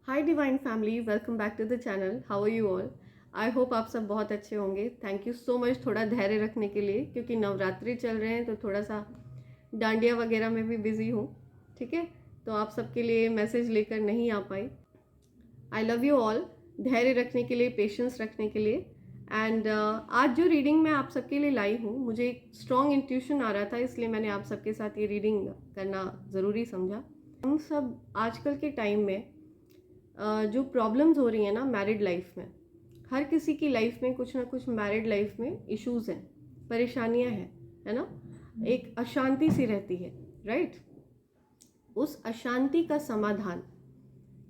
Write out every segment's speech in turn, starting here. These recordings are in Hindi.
Hi divine family, welcome back to the channel. How are you all? I hope आप सब बहुत अच्छे होंगे। थैंक यू सो मच थोड़ा धैर्य रखने के लिए, क्योंकि नवरात्रि चल रहे हैं तो थोड़ा सा डांडिया वगैरह में भी बिजी हूँ। ठीक है, तो आप सबके लिए मैसेज लेकर नहीं आ पाई। I love you all. धैर्य रखने के लिए, पेशेंस रखने के लिए। एंड आज जो रीडिंग मैं आप सबके लिए लाई हूँ, मुझे एक स्ट्रॉन्ग इंट्यूशन आ रहा था, इसलिए मैंने आप सबके साथ ये रीडिंग करना ज़रूरी समझा। हम सब आजकल के टाइम में जो प्रॉब्लम्स हो रही हैं ना मैरिड लाइफ में, हर किसी की लाइफ में कुछ ना कुछ मैरिड लाइफ में इश्यूज हैं, परेशानियां हैं, है ना। एक अशांति सी रहती है, राइट। उस अशांति का समाधान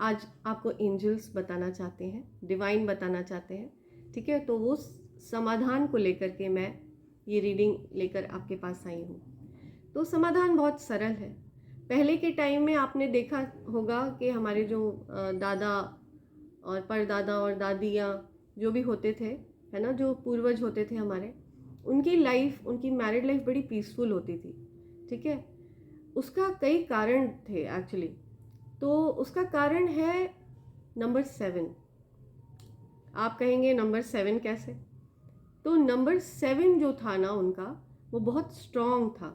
आज आपको एंजल्स बताना चाहते हैं, डिवाइन बताना चाहते हैं। ठीक है, तो वो समाधान को लेकर के मैं ये रीडिंग लेकर आपके पास आई हूँ। तो समाधान बहुत सरल है। पहले के टाइम में आपने देखा होगा कि हमारे जो दादा और परदादा और दादियाँ जो भी होते थे, है ना, जो पूर्वज होते थे हमारे, उनकी लाइफ, उनकी मैरिड लाइफ बड़ी पीसफुल होती थी। ठीक है, उसका कई कारण थे एक्चुअली। तो उसका कारण है नंबर 7। आप कहेंगे नंबर 7 कैसे? तो नंबर 7 जो था ना उनका, वो बहुत स्ट्रॉन्ग था।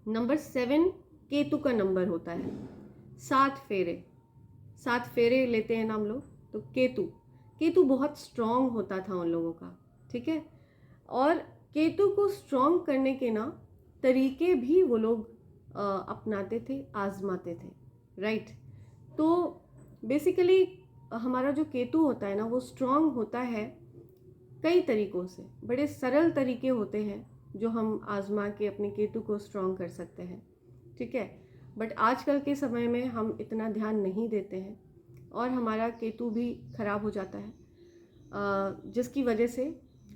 नंबर 7 केतु का नंबर होता है। 7 फेरे लेते हैं ना हम लोग, तो केतु बहुत स्ट्रॉन्ग होता था उन लोगों का। ठीक है, और केतु को स्ट्रॉन्ग करने के ना तरीके भी वो लोग अपनाते थे, आजमाते थे, राइट। तो बेसिकली हमारा जो केतु होता है ना, वो स्ट्रॉन्ग होता है कई तरीकों से। बड़े सरल तरीके होते हैं जो हम आजमा के अपने केतु को स्ट्रॉन्ग कर सकते हैं। ठीक है, बट आजकल के समय में हम इतना ध्यान नहीं देते हैं और हमारा केतु भी खराब हो जाता है, जिसकी वजह से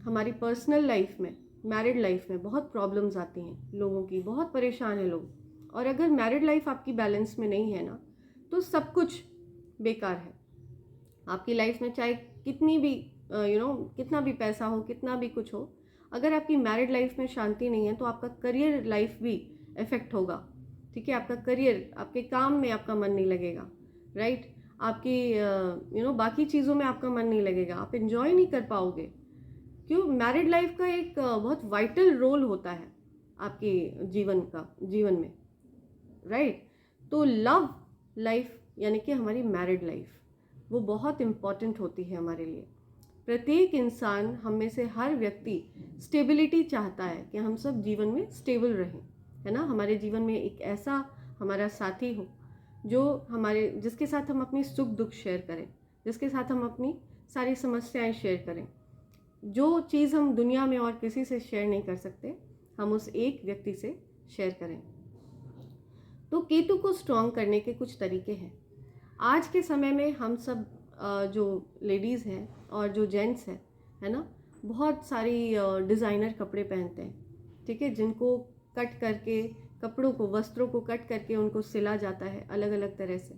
हमारी पर्सनल लाइफ में, मैरिड लाइफ में बहुत प्रॉब्लम्स आती हैं। लोगों की बहुत परेशान है लोग। और अगर मैरिड लाइफ आपकी बैलेंस में नहीं है ना, तो सब कुछ बेकार है आपकी लाइफ में। चाहे कितनी भी कितना भी पैसा हो, कितना भी कुछ हो, अगर आपकी मैरिड लाइफ में शांति नहीं है तो आपका करियर लाइफ भी इफेक्ट होगा। ठीक है, आपका करियर, आपके काम में आपका मन नहीं लगेगा, राइट। आपकी बाकी चीज़ों में आपका मन नहीं लगेगा, आप इंजॉय नहीं कर पाओगे। क्यों? मैरिड लाइफ का एक बहुत वाइटल रोल होता है आपके जीवन में, राइट। तो लव लाइफ यानी कि हमारी मैरिड लाइफ, वो बहुत इम्पॉर्टेंट होती है हमारे लिए। प्रत्येक इंसान, हम में से हर व्यक्ति स्टेबिलिटी चाहता है कि हम सब जीवन में स्टेबल रहें, है ना। हमारे जीवन में एक ऐसा हमारा साथी हो जो जिसके साथ हम अपनी सुख दुख शेयर करें, जिसके साथ हम अपनी सारी समस्याएं शेयर करें। जो चीज़ हम दुनिया में और किसी से शेयर नहीं कर सकते, हम उस एक व्यक्ति से शेयर करें। तो केतु को स्ट्रॉन्ग करने के कुछ तरीके हैं। आज के समय में हम सब जो लेडीज़ हैं और जो जेंट्स हैं, है ना, बहुत सारी डिज़ाइनर कपड़े पहनते हैं। ठीक है, जिनको कट करके, कपड़ों को, वस्त्रों को कट करके उनको सिला जाता है अलग अलग तरह से।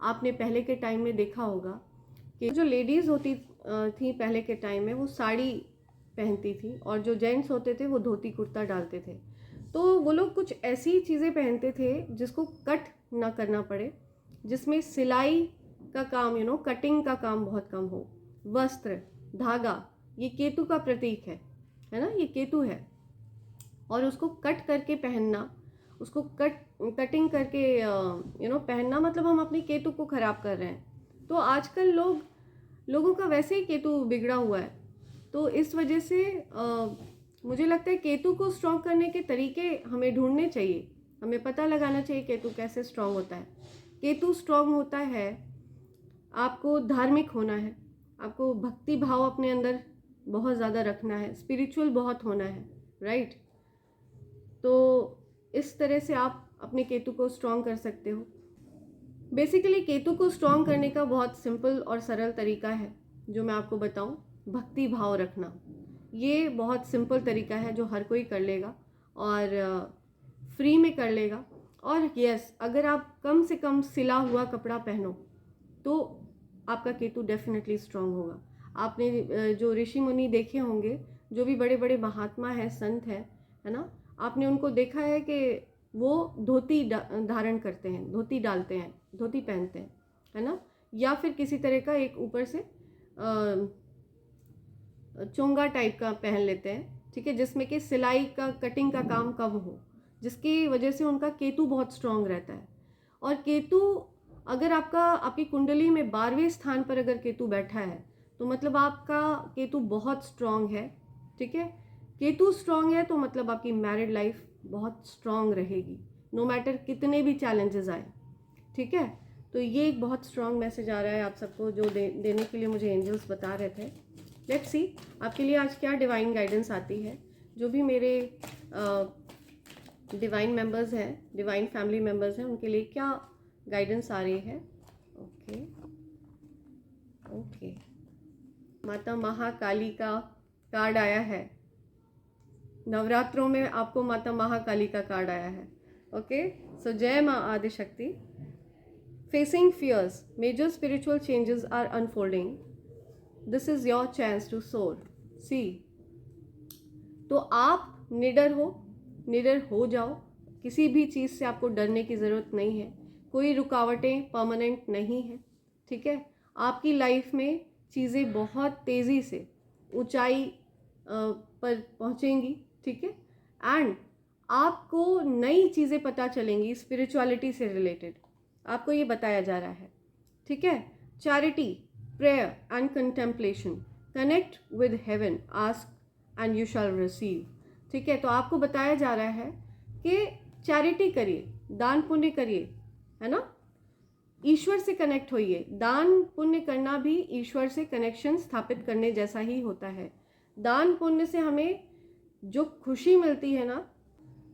आपने पहले के टाइम में देखा होगा कि जो लेडीज़ होती थी पहले के टाइम में, वो साड़ी पहनती थी, और जो जेंट्स होते थे वो धोती कुर्ता डालते थे। तो वो लोग कुछ ऐसी चीज़ें पहनते थे जिसको कट ना करना पड़े, जिसमें सिलाई का काम, कटिंग का काम बहुत कम हो। वस्त्र, धागा, ये केतु का प्रतीक है ना, ये केतु है। और उसको कट करके पहनना, उसको कटिंग करके पहनना, मतलब हम अपनी केतु को खराब कर रहे हैं। तो आजकल लोगों का वैसे ही केतु बिगड़ा हुआ है। तो इस वजह से मुझे लगता है केतु को स्ट्रॉन्ग करने के तरीके हमें ढूंढने चाहिए। हमें पता लगाना चाहिए केतु कैसे स्ट्रॉन्ग होता है। केतु स्ट्रॉन्ग होता है, आपको धार्मिक होना है, आपको भक्ति भाव अपने अंदर बहुत ज़्यादा रखना है, स्पिरिचुअल बहुत होना है, राइट। तो इस तरह से आप अपने केतु को स्ट्रॉन्ग कर सकते हो। बेसिकली केतु को स्ट्रॉन्ग करने का बहुत सिंपल और सरल तरीका है जो मैं आपको बताऊं, भक्ति भाव रखना। ये बहुत सिंपल तरीका है जो हर कोई कर लेगा और फ्री में कर लेगा। और यस, अगर आप कम से कम सिला हुआ कपड़ा पहनो तो आपका केतु डेफिनेटली स्ट्रॉन्ग होगा। आपने जो ऋषि मुनि देखे होंगे, जो भी बड़े बड़े महात्मा हैं, संत हैं, है ना, आपने उनको देखा है कि वो धोती धारण करते हैं, धोती डालते हैं, धोती पहनते हैं, है ना। या फिर किसी तरह का एक ऊपर से चोंगा टाइप का पहन लेते हैं, ठीक है, जिसमें कि सिलाई का कटिंग का काम कम हो, जिसकी वजह से उनका केतु बहुत स्ट्रांग रहता है। और केतु अगर आपकी कुंडली में 12वें स्थान पर अगर केतु बैठा है तो मतलब आपका केतु बहुत स्ट्रांग है, ठीक है। केतु स्ट्रांग है तो मतलब आपकी मैरिड लाइफ बहुत स्ट्रांग रहेगी, नो मैटर कितने भी चैलेंजेस आए, ठीक है। तो ये एक बहुत स्ट्रांग मैसेज आ रहा है आप सबको, जो देने के लिए मुझे एंजल्स बता रहे थे। लेट्स सी आपके लिए आज क्या डिवाइन गाइडेंस आती है। जो भी मेरे डिवाइन मेंबर्स हैं, डिवाइन फैमिली मेंबर्स हैं, उनके लिए क्या गाइडेंस आ रही है। ओके ओके, माता महाकाली का कार्ड आया है। नवरात्रों में आपको माता महाकाली का कार्ड आया है। ओके, सो जय माँ Adishakti. Facing fears, major spiritual changes are unfolding, this is your chance to soar. See, तो आप निडर हो जाओ, किसी भी चीज़ से आपको डरने की ज़रूरत नहीं है, कोई रुकावटें परमानेंट नहीं है, ठीक है। आपकी लाइफ में चीज़ें बहुत तेज़ी से ऊंचाई पर पहुंचेंगी, ठीक है। एंड आपको नई चीज़ें पता चलेंगी स्पिरिचुअलिटी से रिलेटेड, आपको ये बताया जा रहा है, ठीक है। Charity, prayer and contemplation, connect with heaven, ask and you shall receive, ठीक है। तो आपको बताया जा रहा है कि चैरिटी करिए, दान पुण्य करिए, है ना, ईश्वर से कनेक्ट होइए। दान पुण्य करना भी ईश्वर से कनेक्शन स्थापित करने जैसा ही होता है। दान पुण्य से हमें जो खुशी मिलती है ना,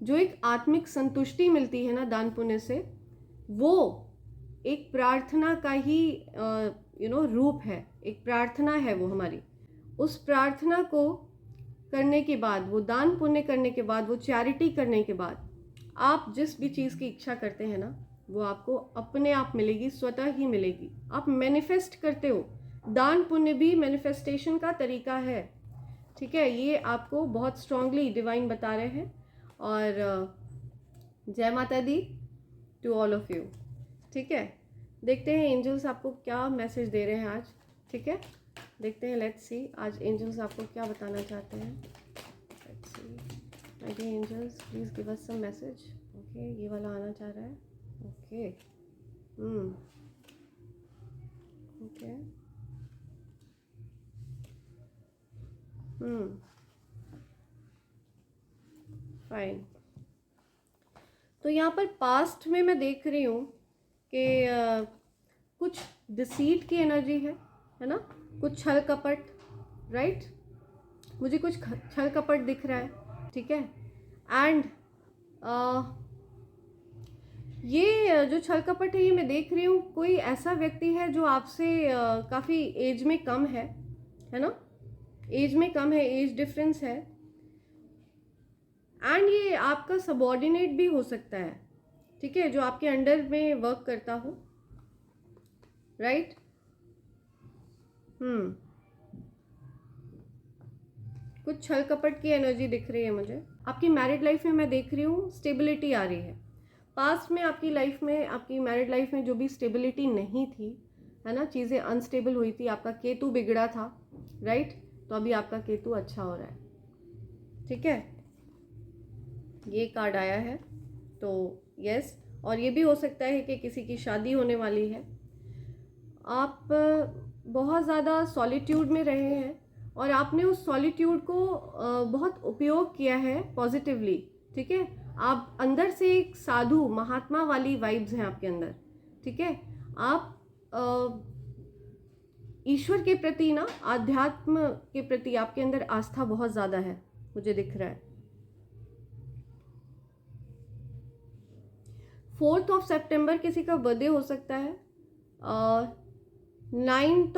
जो एक आत्मिक संतुष्टि मिलती है ना दान पुण्य से, वो एक प्रार्थना का ही रूप है, एक प्रार्थना है वो हमारी। उस प्रार्थना को करने के बाद, वो दान पुण्य करने के बाद, वो चैरिटी करने के बाद, आप जिस भी चीज़ की इच्छा करते हैं ना, वो आपको अपने आप मिलेगी, स्वतः ही मिलेगी। आप मैनिफेस्ट करते हो, दान पुण्य भी मैनिफेस्टेशन का तरीका है, ठीक है। ये आपको बहुत स्ट्रांगली डिवाइन बता रहे हैं। और जय माता दी टू ऑल ऑफ यू, ठीक है। देखते हैं एंजल्स आपको क्या मैसेज दे रहे हैं आज, ठीक है। देखते हैं, लेट्स सी आज एंजल्स आपको क्या बताना चाहते हैं। Let's see my dear angels, please give us some message. Okay, ये वाला आना चाह रहा है। Okay okay fine. तो यहाँ पर पास्ट में मैं देख रही हूँ कि कुछ डिसीट की एनर्जी है ना, कुछ छल कपट, राइट। मुझे कुछ छल कपट दिख रहा है, ठीक है। एंड ये जो छल कपट है, ये मैं देख रही हूँ कोई ऐसा व्यक्ति है जो आपसे काफ़ी एज में कम है ना, एज में कम है, एज डिफरेंस है। एंड ये आपका सबॉर्डिनेट भी हो सकता है, ठीक है, जो आपके अंडर में वर्क करता हो, राइट। कुछ छल कपट की एनर्जी दिख रही है मुझे। आपकी मैरिड लाइफ में मैं देख रही हूँ स्टेबिलिटी आ रही है। पास्ट में आपकी लाइफ में, आपकी मैरिड लाइफ में जो भी स्टेबिलिटी नहीं थी, है ना, चीज़ें अनस्टेबल हुई थी, आपका केतु बिगड़ा था, राइट। तो अभी आपका केतु अच्छा हो रहा है, ठीक है। ये कार्ड आया है, तो यस। और ये भी हो सकता है कि किसी की शादी होने वाली है। आप बहुत ज़्यादा सॉलिट्यूड में रहे हैं और आपने उस सॉलिट्यूड को बहुत उपयोग किया है पॉजिटिवली, ठीक है। आप अंदर से एक साधु महात्मा वाली वाइब्स हैं आपके अंदर, ठीक है। आप ईश्वर के प्रति ना, आध्यात्म के प्रति आपके अंदर आस्था बहुत ज़्यादा है, मुझे दिख रहा है। 4 सितंबर किसी का बर्थडे हो सकता है। 9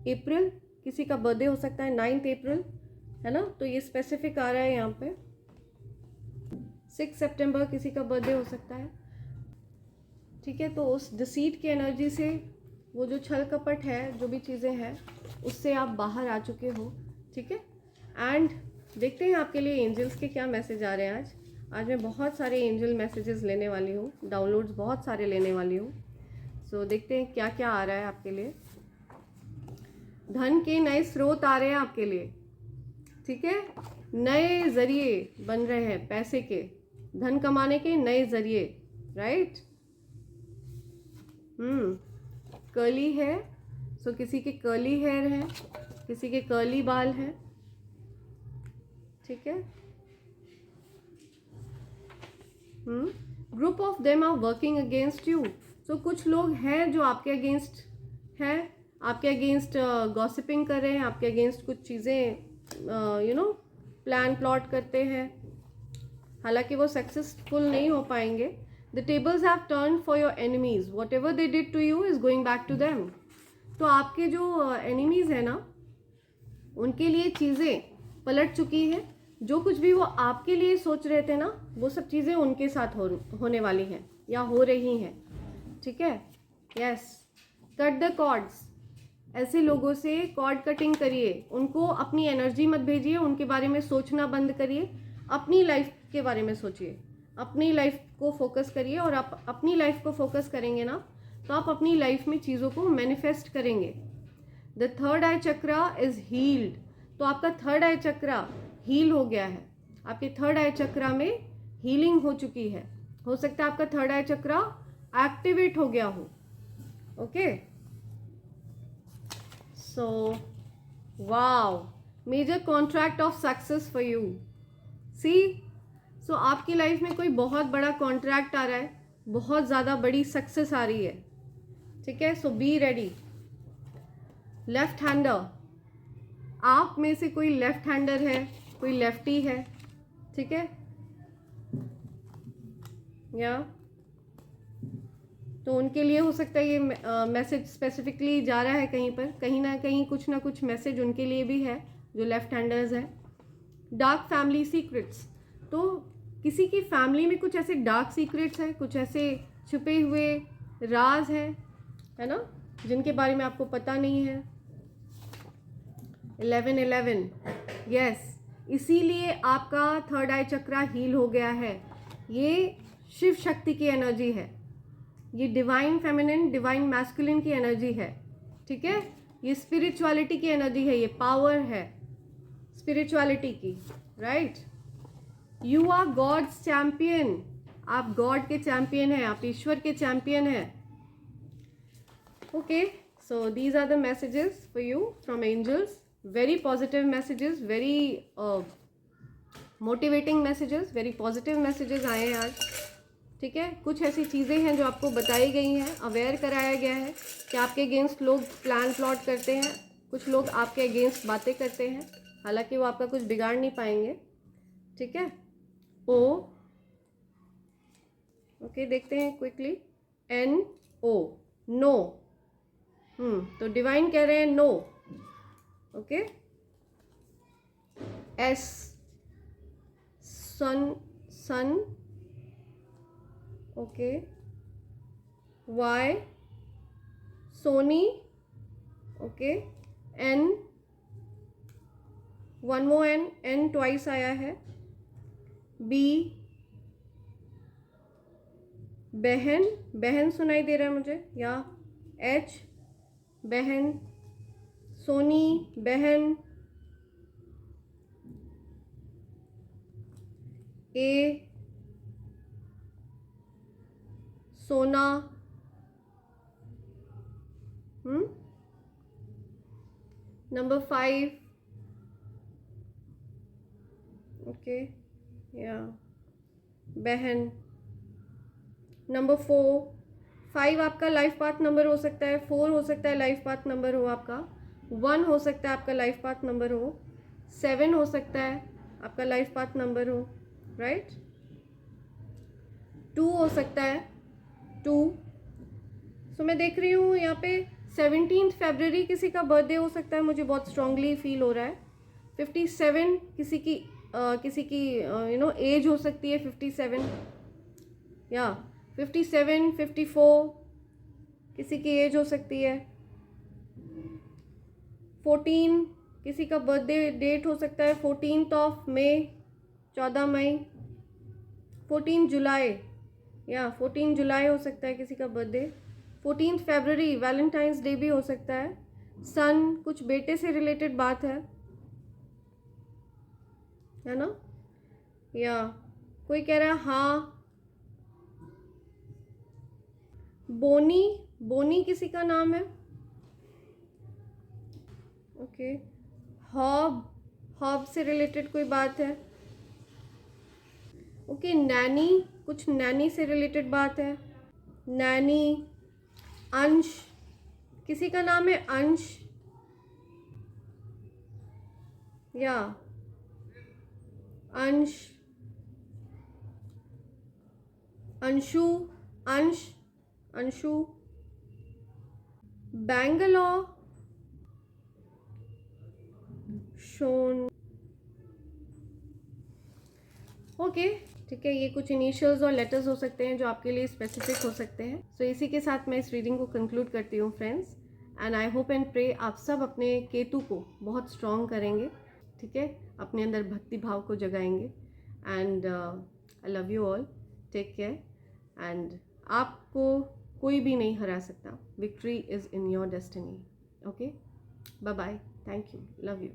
अप्रैल किसी का बर्थडे हो सकता है, 9 अप्रैल, है ना। तो ये स्पेसिफिक आ रहा है यहाँ पे। 6 सितंबर किसी का बर्थडे हो सकता है, ठीक है। तो उस डिसीट की एनर्जी से, वो जो छल कपट है, जो भी चीज़ें हैं, उससे आप बाहर आ चुके हो, ठीक है। एंड देखते हैं आपके लिए एंजल्स के क्या मैसेज आ रहे हैं आज मैं बहुत सारे एंजल मैसेजेस लेने वाली हूँ, डाउनलोड्स बहुत सारे लेने वाली हूँ। सो देखते हैं क्या क्या आ रहा है आपके लिए। धन के नए स्रोत आ रहे हैं आपके लिए, ठीक है। नए जरिए बन रहे हैं पैसे के, धन कमाने के नए जरिए, राइट। कर्ली है, सो किसी के कर्ली हेयर हैं, किसी के कर्ली बाल हैं, ठीक है। Group of them are working against you, so कुछ लोग हैं जो आपके अगेंस्ट हैं, आपके अगेंस्ट गॉसिपिंग कर रहे हैं, आपके अगेंस्ट कुछ चीज़ें प्लान प्लॉट करते हैं, हालांकि वो सक्सेसफुल नहीं हो पाएंगे। The tables have turn for your enemies, whatever they did to you is going back to them. तो आपके जो एनिमीज है ना, उनके लिए चीज़ें पलट चुकी है। जो कुछ भी वो आपके लिए सोच रहे थे ना, वो सब चीज़ें उनके साथ होने वाली हैं या हो रही हैं, ठीक है। यस, कट द कॉर्ड्स, ऐसे लोगों से कॉर्ड कटिंग करिए, उनको अपनी एनर्जी मत भेजिए, उनके बारे में सोचना बंद करिए, अपनी लाइफ के बारे में सोचिए, अपनी लाइफ को फोकस करिए। और आप अपनी लाइफ को फोकस करेंगे ना, तो आप अपनी लाइफ में चीज़ों को मैनिफेस्ट करेंगे। The third eye chakra is healed, तो आपका थर्ड आई चक्रा हील हो गया है, आपके थर्ड आई चक्रा में हीलिंग हो चुकी है। हो सकता है आपका थर्ड आई चक्रा एक्टिवेट हो गया हो, okay. So wow, major contract of success for you, see. So आपकी लाइफ में कोई बहुत बड़ा कॉन्ट्रैक्ट आ रहा है, बहुत ज़्यादा बड़ी सक्सेस आ रही है, ठीक है। सो बी रेडी। लेफ्ट हैंडर, आप में से कोई लेफ्ट हैंडर है, कोई लेफ्टी है, ठीक है, या तो उनके लिए हो सकता है ये मैसेज स्पेसिफिकली जा रहा है कहीं पर, कहीं ना कहीं कुछ ना कुछ मैसेज उनके लिए भी है जो लेफ्ट हैंडर्स हैं। डार्क फैमिली सीक्रेट्स, तो किसी की फैमिली में कुछ ऐसे डार्क सीक्रेट्स हैं, कुछ ऐसे छुपे हुए राज हैं, है ना, जिनके बारे में आपको पता नहीं है। 1111, यस, इसीलिए आपका थर्ड आई चक्रा हील हो गया है। ये शिव शक्ति की एनर्जी है, ये डिवाइन फेमिनिन, डिवाइन मैस्कुलिन की एनर्जी है, ठीक है। ये स्पिरिचुअलिटी की एनर्जी है, ये पावर है स्पिरिचुअलिटी की, right. You are God's champion, आप गॉड के चैंपियन हैं, आप ईश्वर के चैंपियन हैं, okay. So these are the messages for you from angels, very positive messages, very motivating messages, very positive messages आए हैं आज, ठीक है। कुछ ऐसी चीज़ें हैं जो आपको बताई गई हैं, अवेयर कराया गया है कि आपके अगेंस्ट लोग प्लान प्लॉट करते हैं, कुछ लोग आपके अगेंस्ट बातें करते हैं, हालांकि वो आपका कुछ बिगाड़ नहीं पाएंगे, ठीक है। ओ, ओके, देखते हैं क्विकली। एन ओ, नो, तो डिवाइन कह रहे हैं no, okay. S, sun, okay. Y, Sony, okay. N, one more N twice आया है। बी, बहन सुनाई दे रहा है मुझे, या एच, बहन, सोनी, बहन। ए, सोना, नंबर 5, ओके, या बहन। नंबर 4, 5 आपका लाइफ पाथ नंबर हो सकता है, 4 हो सकता है लाइफ पाथ नंबर हो आपका, 1 हो सकता है आपका लाइफ पाथ नंबर हो, 7 हो सकता है आपका लाइफ पाथ नंबर हो, राइट। 2 हो सकता है, 2। सो मैं देख रही हूँ यहाँ पे 17 फरवरी किसी का बर्थडे हो सकता है, मुझे बहुत स्ट्रांगली फील हो रहा है। 57 किसी की एज हो सकती है, 57, या 57, 54 किसी की एज हो सकती है। 14 किसी का बर्थडे डेट हो सकता है, 14 मई, 14 मई। 14 जुलाई, या 14 जुलाई हो सकता है किसी का बर्थडे। 14 फरवरी वैलेंटाइंस डे भी हो सकता है। सन कुछ बेटे से रिलेटेड बात है ना? या कोई कह रहा है हाँ। बोनी, बोनी किसी का नाम है। ओके। हॉब, हॉब से रिलेटेड कोई बात है। ओके। नैनी, कुछ नैनी से रिलेटेड बात है। नैनी। अंश, किसी का नाम है अंश या अंश, अंशु, अंश, अंशु। बैंगलोर, शोन। ओके ठीक है, ये कुछ इनिशियल्स और लेटर्स हो सकते हैं जो आपके लिए स्पेसिफिक हो सकते हैं। सो इसी के साथ मैं इस रीडिंग को कंक्लूड करती हूँ friends, and I hope and pray आप सब अपने केतु को बहुत स्ट्रॉन्ग करेंगे, ठीक है, अपने अंदर भक्ति भाव को जगाएंगे। And I love you all, take care, and आपको कोई भी नहीं हरा सकता। Victory is in your destiny. Okay, bye bye, thank you, love you.